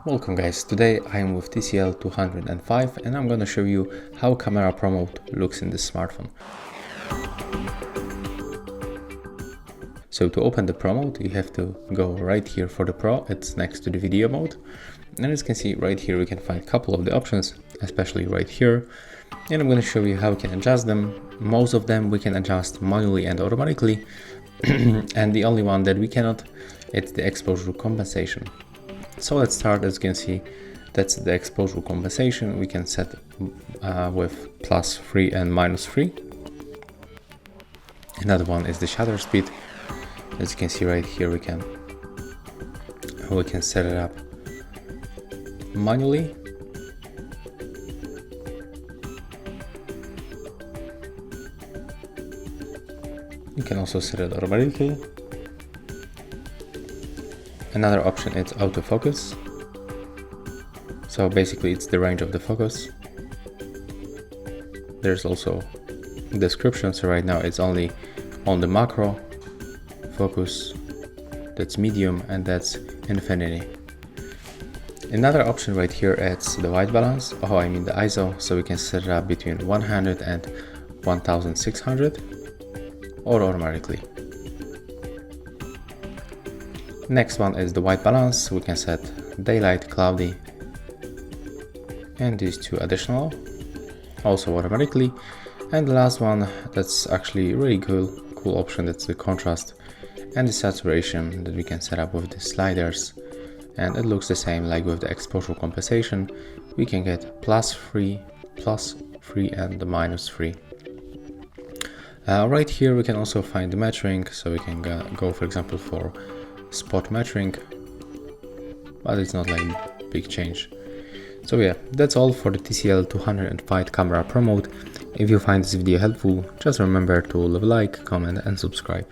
Welcome guys, today I am with TCL 205 and I'm gonna show you how camera promote looks in this smartphone. So to open the promote, you have to go right here for the Pro, it's next to the video mode. And as you can see right here, we can find a couple of the options, especially right here. And I'm gonna show you how we can adjust them. Most of them we can adjust manually and automatically. And the only one that we cannot, it's the exposure compensation. So let's start. As you can see, that's the exposure compensation. We can set with +3 and -3. Another one is the shutter speed. As you can see right here, we can set it up manually. You can also set it automatically. Another option is autofocus. So basically it's the range of the focus. There's also description, so right now it's only on the macro focus, that's medium, and that's infinity. Another option right here is the white balance, the ISO, so we can set it up between 100 and 1600 or automatically. Next one is the white balance. We can set daylight, cloudy, and these two additional, also automatically. And the last one, that's actually really cool option, that's the contrast and the saturation that we can set up with the sliders. And it looks the same like with the exposure compensation. We can get +3, +3 and the -3. Right here we can also find the metering, so we can go for example for spot metering, but it's not like big change. So yeah, that's all for the TCL 205 camera promote. If you find this video helpful, just remember to leave a like, comment and subscribe.